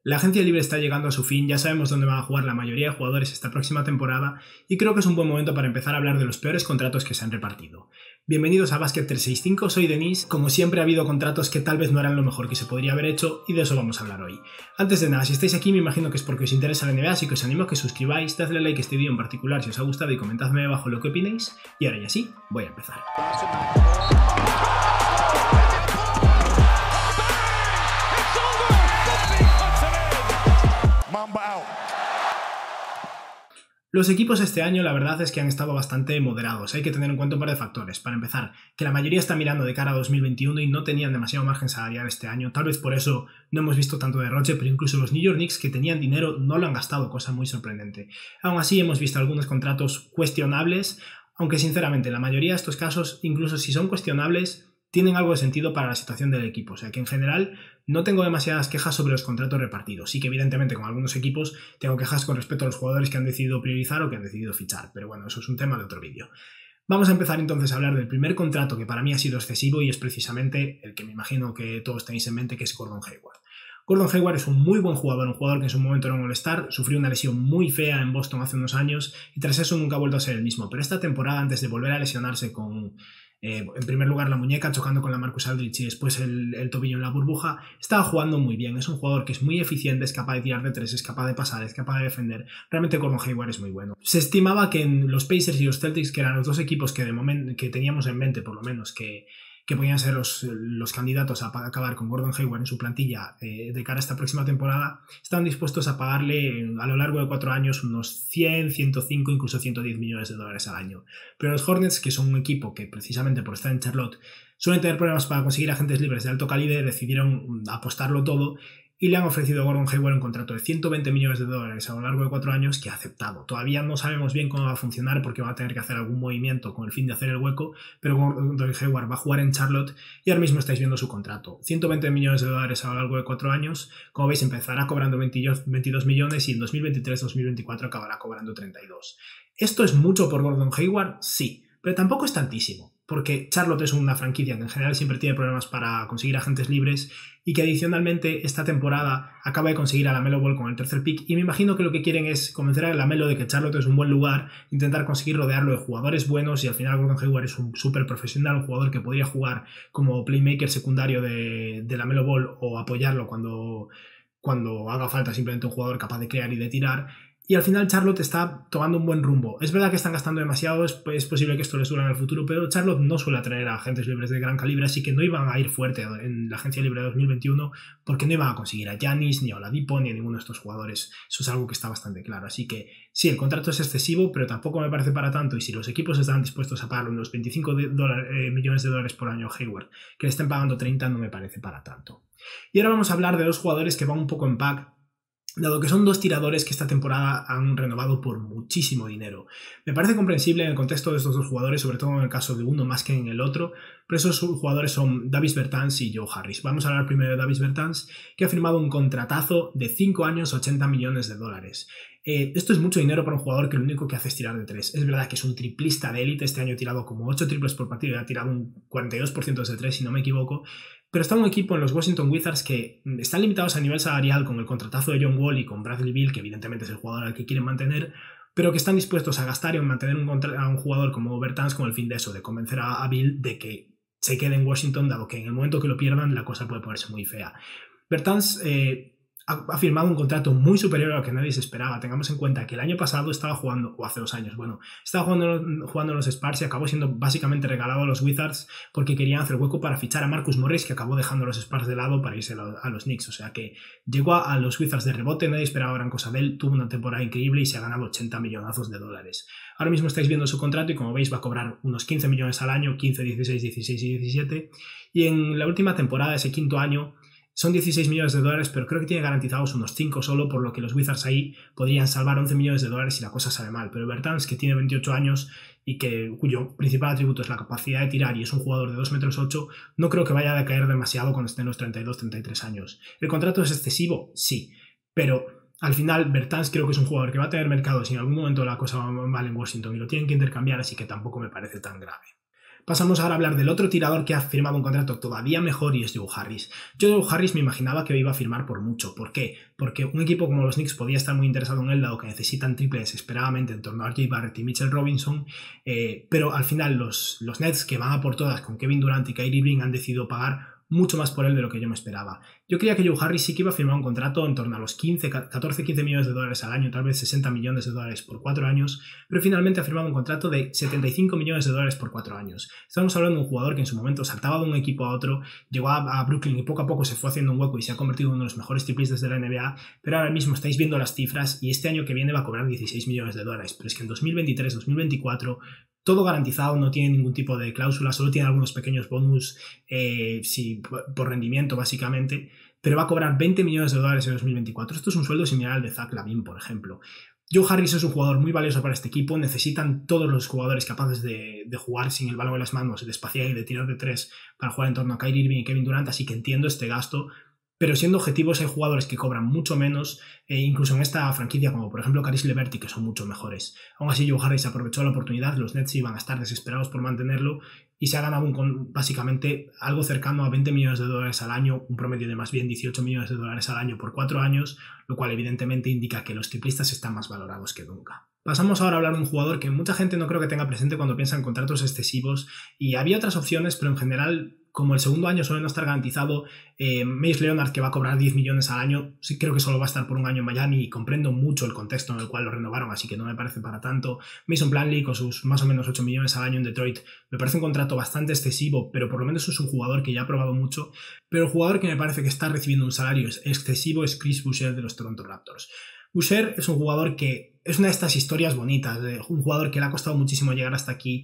La agencia libre está llegando a su fin, ya sabemos dónde van a jugar la mayoría de jugadores esta próxima temporada y creo que es un buen momento para empezar a hablar de los peores contratos que se han repartido. Bienvenidos a Basket 365, soy Denis. Como siempre ha habido contratos que tal vez no eran lo mejor que se podría haber hecho y de eso vamos a hablar hoy. Antes de nada, si estáis aquí me imagino que es porque os interesa la NBA, así que os animo a que suscribáis, dadle like a este vídeo en particular si os ha gustado y comentadme abajo lo que opinéis. Y ahora ya sí, voy a empezar. Los equipos este año la verdad es que han estado bastante moderados, hay que tener en cuenta un par de factores. Para empezar, que la mayoría está mirando de cara a 2021 y no tenían demasiado margen salarial este año, tal vez por eso no hemos visto tanto derroche, pero incluso los New York Knicks que tenían dinero no lo han gastado, cosa muy sorprendente. Aún así hemos visto algunos contratos cuestionables, aunque sinceramente la mayoría de estos casos, incluso si son cuestionables, tienen algo de sentido para la situación del equipo, o sea que en general no tengo demasiadas quejas sobre los contratos repartidos. Sí que evidentemente con algunos equipos tengo quejas con respecto a los jugadores que han decidido priorizar o que han decidido fichar, pero bueno, eso es un tema de otro vídeo. Vamos a empezar entonces a hablar del primer contrato que para mí ha sido excesivo y es precisamente el que me imagino que todos tenéis en mente, que es Gordon Hayward. Gordon Hayward es un muy buen jugador, un jugador que en su momento era un All-Star, sufrió una lesión muy fea en Boston hace unos años y tras eso nunca ha vuelto a ser el mismo, pero esta temporada, antes de volver a lesionarse con en primer lugar la muñeca chocando con la Marcus Aldridge y después el tobillo en la burbuja, estaba jugando muy bien. Es un jugador que es muy eficiente, es capaz de tirar de tres, es capaz de pasar, es capaz de defender. Realmente Gordon Hayward es muy bueno. Se estimaba que en los Pacers y los Celtics, que eran los dos equipos que de momento que teníamos en mente, por lo menos, que podían ser los candidatos a acabar con Gordon Hayward en su plantilla de cara a esta próxima temporada, estaban dispuestos a pagarle a lo largo de 4 años unos 100, 105, incluso 110 millones de dólares al año. Pero los Hornets, que son un equipo que precisamente por estar en Charlotte suelen tener problemas para conseguir agentes libres de alto calibre, decidieron apostarlo todo y le han ofrecido a Gordon Hayward un contrato de 120 millones de dólares a lo largo de 4 años que ha aceptado. Todavía no sabemos bien cómo va a funcionar porque va a tener que hacer algún movimiento con el fin de hacer el hueco, pero Gordon Hayward va a jugar en Charlotte y ahora mismo estáis viendo su contrato. 120 millones de dólares a lo largo de 4 años. Como veis, empezará cobrando 22 millones y en 2023-2024 acabará cobrando 32. ¿Esto es mucho por Gordon Hayward? Sí, pero tampoco es tantísimo, porque Charlotte es una franquicia que en general siempre tiene problemas para conseguir agentes libres y que adicionalmente esta temporada acaba de conseguir a LaMelo Ball con el tercer pick y me imagino que lo que quieren es convencer a LaMelo de que Charlotte es un buen lugar, intentar conseguir rodearlo de jugadores buenos y al final Gordon Hayward es un súper profesional, un jugador que podría jugar como playmaker secundario de LaMelo Ball o apoyarlo cuando haga falta, simplemente un jugador capaz de crear y de tirar. Y al final Charlotte está tomando un buen rumbo. Es verdad que están gastando demasiado, es posible que esto les dure en el futuro, pero Charlotte no suele atraer a agentes libres de gran calibre, así que no iban a ir fuerte en la agencia libre de 2021 porque no iban a conseguir a Giannis, ni a Oladipo, ni a ninguno de estos jugadores. Eso es algo que está bastante claro. Así que sí, el contrato es excesivo, pero tampoco me parece para tanto. Y si los equipos están dispuestos a pagar unos 25 millones de dólares por año a Hayward, que le estén pagando 30, no me parece para tanto. Y ahora vamos a hablar de dos jugadores que van un poco en pack, dado que son dos tiradores que esta temporada han renovado por muchísimo dinero. Me parece comprensible en el contexto de estos dos jugadores, sobre todo en el caso de uno más que en el otro, pero esos jugadores son Davis Bertans y Joe Harris. Vamos a hablar primero de Davis Bertans, que ha firmado un contratazo de 5 años, 80 millones de dólares. Esto es mucho dinero para un jugador que lo único que hace es tirar de 3. Es verdad que es un triplista de élite, este año ha tirado como 8 triples por partido y ha tirado un 42% desde 3, si no me equivoco. Pero está un equipo en los Washington Wizards que están limitados a nivel salarial con el contratazo de John Wall y con Bradley Beal, que evidentemente es el jugador al que quieren mantener, pero que están dispuestos a gastar y a mantener a un jugador como Bertans con el fin de eso, de convencer a Beal de que se quede en Washington, dado que en el momento que lo pierdan la cosa puede ponerse muy fea. Bertans ha firmado un contrato muy superior a lo que nadie se esperaba. Tengamos en cuenta que el año pasado estaba jugando, o hace 2 años, bueno, estaba jugando en los Spurs y acabó siendo básicamente regalado a los Wizards porque querían hacer hueco para fichar a Marcus Morris, que acabó dejando a los Spurs de lado para irse a los Knicks. O sea que llegó a los Wizards de rebote, nadie esperaba gran cosa de él, tuvo una temporada increíble y se ha ganado 80 millonazos de dólares. Ahora mismo estáis viendo su contrato y como veis va a cobrar unos 15 millones al año, 15, 16, 16 y 17. Y en la última temporada, ese quinto año, son 16 millones de dólares, pero creo que tiene garantizados unos 5 solo, por lo que los Wizards ahí podrían salvar 11 millones de dólares si la cosa sale mal. Pero Bertans, que tiene 28 años y cuyo principal atributo es la capacidad de tirar y es un jugador de 2,8 metros, no creo que vaya a decaer demasiado cuando esté en los 32-33 años. ¿El contrato es excesivo? Sí, pero al final Bertans creo que es un jugador que va a tener mercado si en algún momento la cosa va mal en Washington y lo tienen que intercambiar, así que tampoco me parece tan grave. Pasamos ahora a hablar del otro tirador que ha firmado un contrato todavía mejor y es Joe Harris. Yo Joe Harris me imaginaba que iba a firmar por mucho. ¿Por qué? Porque un equipo como los Knicks podía estar muy interesado en él, dado que necesitan triple desesperadamente en torno a RJ Barrett y Mitchell Robinson, pero al final los Nets, que van a por todas con Kevin Durant y Kyrie Irving, han decidido pagar mucho más por él de lo que yo me esperaba. Yo creía que Joe Harris sí que iba a firmar un contrato en torno a los 14-15 millones de dólares al año, tal vez 60 millones de dólares por 4 años, pero finalmente ha firmado un contrato de 75 millones de dólares por 4 años. Estamos hablando de un jugador que en su momento saltaba de un equipo a otro, llegó a Brooklyn y poco a poco se fue haciendo un hueco y se ha convertido en uno de los mejores triplistas de la NBA, pero ahora mismo estáis viendo las cifras y este año que viene va a cobrar 16 millones de dólares, pero es que en 2023-2024 todo garantizado, no tiene ningún tipo de cláusula, solo tiene algunos pequeños bonus por rendimiento básicamente, pero va a cobrar 20 millones de dólares en 2024. Esto es un sueldo similar al de Zach LaVine, por ejemplo. Joe Harris es un jugador muy valioso para este equipo, necesitan todos los jugadores capaces de jugar sin el balón en las manos, de espaciar y de tirar de tres para jugar en torno a Kyrie Irving y Kevin Durant, así que entiendo este gasto. Pero siendo objetivos hay jugadores que cobran mucho menos, incluso en esta franquicia como por ejemplo Caris LeVert, que son mucho mejores. Aún así Joe Harris aprovechó la oportunidad, los Nets iban a estar desesperados por mantenerlo y se ha ganado básicamente algo cercano a 20 millones de dólares al año, un promedio de más bien 18 millones de dólares al año por 4 años, lo cual evidentemente indica que los triplistas están más valorados que nunca. Pasamos ahora a hablar de un jugador que mucha gente no creo que tenga presente cuando piensa en contratos excesivos, y había otras opciones, pero en general, como el segundo año suele no estar garantizado, Meyers Leonard, que va a cobrar 10 millones al año, sí creo que solo va a estar por un año en Miami y comprendo mucho el contexto en el cual lo renovaron, así que no me parece para tanto. Mason Plumlee con sus más o menos 8 millones al año en Detroit me parece un contrato bastante excesivo, pero por lo menos es un jugador que ya ha probado mucho. Pero el jugador que me parece que está recibiendo un salario excesivo es Chris Boucher de los Toronto Raptors. Boucher es un jugador que es una de estas historias bonitas, un jugador que le ha costado muchísimo llegar hasta aquí,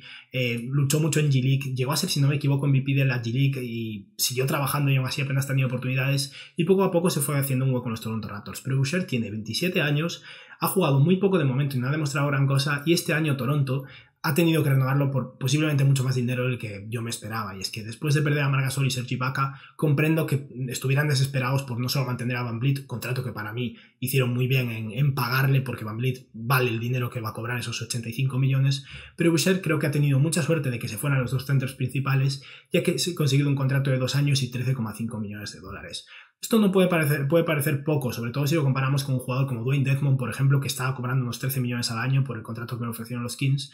luchó mucho en G-League, llegó a ser, si no me equivoco, MVP de la G-League y siguió trabajando y aún así apenas tenía oportunidades y poco a poco se fue haciendo un hueco en los Toronto Raptors. Pero Boucher tiene 27 años, ha jugado muy poco de momento y no ha demostrado gran cosa, y este año Toronto ha tenido que renovarlo por posiblemente mucho más dinero del que yo me esperaba, y es que después de perder a Marc Gasol y Serge Ibaka, comprendo que estuvieran desesperados por no solo mantener a VanVleet, contrato que para mí hicieron muy bien en pagarle, porque VanVleet vale el dinero que va a cobrar, esos 85 millones, pero Boucher creo que ha tenido mucha suerte de que se fueran los dos centros principales, ya que se ha conseguido un contrato de 2 años y 13,5 millones de dólares. Esto no puede parecer poco, sobre todo si lo comparamos con un jugador como Dwayne Dedmon, por ejemplo, que estaba cobrando unos 13 millones al año por el contrato que le ofrecieron los Kings.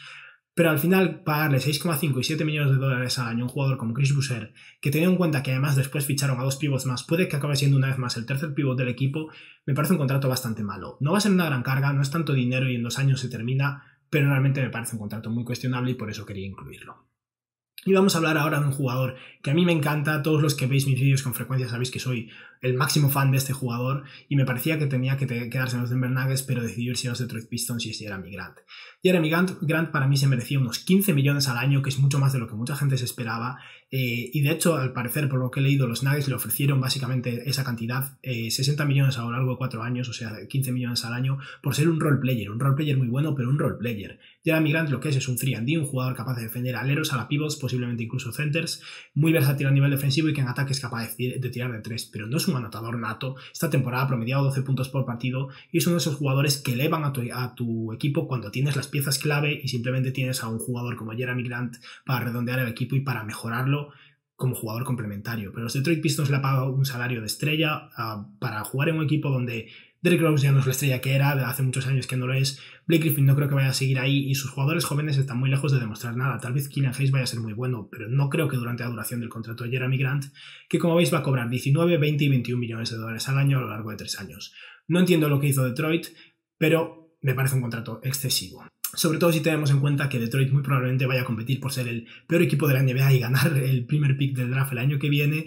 Pero al final pagarle 6,5 y 7 millones de dólares al año a un jugador como Chris Boucher, que teniendo en cuenta que además después ficharon a 2 pivots más, puede que acabe siendo una vez más el tercer pivot del equipo, me parece un contrato bastante malo. No va a ser una gran carga, no es tanto dinero y en 2 años se termina, pero realmente me parece un contrato muy cuestionable y por eso quería incluirlo. Y vamos a hablar ahora de un jugador que a mí me encanta. Todos los que veis mis vídeos con frecuencia sabéis que soy el máximo fan de este jugador y me parecía que tenía que quedarse en los Denver Nuggets, pero decidió irse a los Detroit Pistons y es Jerami Grant. Jerami Grant para mí se merecía unos 15 millones al año, que es mucho más de lo que mucha gente se esperaba, y de hecho, al parecer, por lo que he leído, los Nuggets le ofrecieron básicamente esa cantidad, 60 millones a lo largo de 4 años, o sea, 15 millones al año, por ser un role player muy bueno, pero un role player. Jerami Grant lo que es un 3&D, un jugador capaz de defender aleros, a la pivots, posiblemente incluso centers, muy versátil a nivel defensivo y que en ataque es capaz de tirar de 3, pero no es un anotador nato. Esta temporada ha promediado 12 puntos por partido y es uno de esos jugadores que elevan a tu equipo cuando tienes las piezas clave y simplemente tienes a un jugador como Jerami Grant para redondear el equipo y para mejorarlo como jugador complementario. Pero los Detroit Pistons le ha pagado un salario de estrella para jugar en un equipo donde Derrick Rose ya no es la estrella que era, de hace muchos años que no lo es. Blake Griffin no creo que vaya a seguir ahí y sus jugadores jóvenes están muy lejos de demostrar nada. Tal vez Killian Hayes vaya a ser muy bueno, pero no creo que durante la duración del contrato de Jerami Grant, que como veis va a cobrar 19, 20 y 21 millones de dólares al año a lo largo de 3 años. No entiendo lo que hizo Detroit, pero me parece un contrato excesivo. Sobre todo si tenemos en cuenta que Detroit muy probablemente vaya a competir por ser el peor equipo de la NBA y ganar el primer pick del draft el año que viene,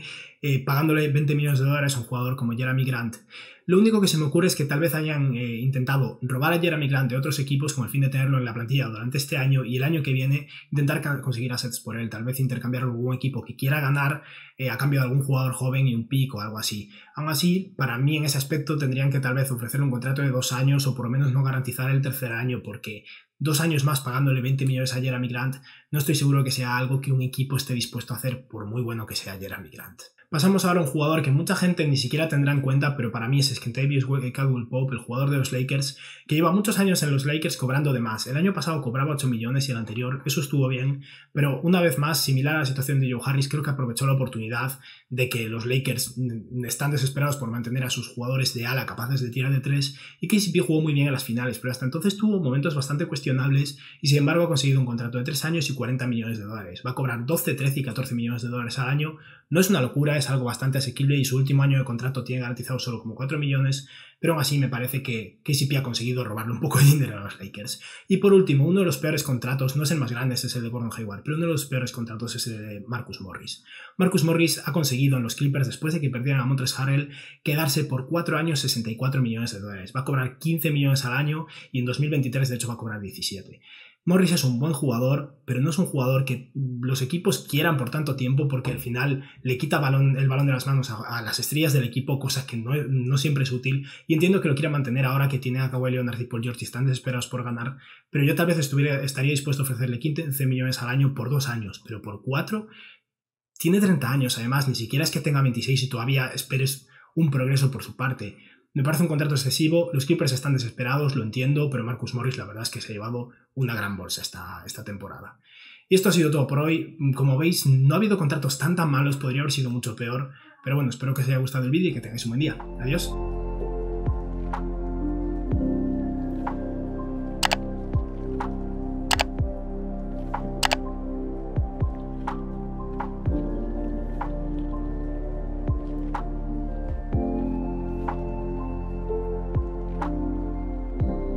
pagándole 20 millones de dólares a un jugador como Jerami Grant. Lo único que se me ocurre es que tal vez hayan intentado robar a Jerami Grant de otros equipos con el fin de tenerlo en la plantilla durante este año y el año que viene intentar conseguir assets por él, tal vez intercambiarlo con algún equipo que quiera ganar a cambio de algún jugador joven y un pick o algo así. Aún así, para mí en ese aspecto tendrían que tal vez ofrecerle un contrato de 2 años o por lo menos no garantizar el tercer año, porque 2 años más pagándole 20 millones a Jerami Grant no estoy seguro que sea algo que un equipo esté dispuesto a hacer por muy bueno que sea Jerami Grant. Pasamos ahora a un jugador que mucha gente ni siquiera tendrá en cuenta, pero para mí es Kentavious Caldwell-Pope, el jugador de los Lakers, que lleva muchos años en los Lakers cobrando de más. El año pasado cobraba 8 millones y el anterior, eso estuvo bien, pero una vez más, similar a la situación de Joe Harris, creo que aprovechó la oportunidad de que los Lakers están desesperados por mantener a sus jugadores de ala capaces de tirar de 3 y KCP jugó muy bien en las finales, pero hasta entonces tuvo momentos bastante cuestionables y sin embargo ha conseguido un contrato de 3 años y 40 millones de dólares. Va a cobrar 12, 13 y 14 millones de dólares al año. No es una locura, es algo bastante asequible y su último año de contrato tiene garantizado solo como 4 millones, pero aún así me parece que KCP ha conseguido robarle un poco de dinero a los Lakers. Y por último, uno de los peores contratos, no es el más grande, es el de Gordon Hayward, pero uno de los peores contratos es el de Marcus Morris. Marcus Morris ha conseguido en los Clippers, después de que perdieran a Montrezl Harrell, quedarse por 4 años 64 millones de dólares. Va a cobrar 15 millones al año y en 2023 de hecho va a cobrar 17. Morris es un buen jugador, pero no es un jugador que los equipos quieran por tanto tiempo porque al final le quita el balón de las manos a las estrellas del equipo, cosa que no siempre es útil. Y entiendo que lo quiera mantener ahora que tiene a Kawhi Leonard y Paul George y están desesperados por ganar, pero yo tal vez estaría dispuesto a ofrecerle 15 millones al año por 2 años, pero por 4 tiene 30 años además, ni siquiera es que tenga 26 y todavía esperes un progreso por su parte. Me parece un contrato excesivo, los Clippers están desesperados, lo entiendo, pero Marcus Morris la verdad es que se ha llevado una gran bolsa esta temporada. Y esto ha sido todo por hoy. Como veis, no ha habido contratos tan malos, podría haber sido mucho peor, pero bueno, espero que os haya gustado el vídeo y que tengáis un buen día. Adiós.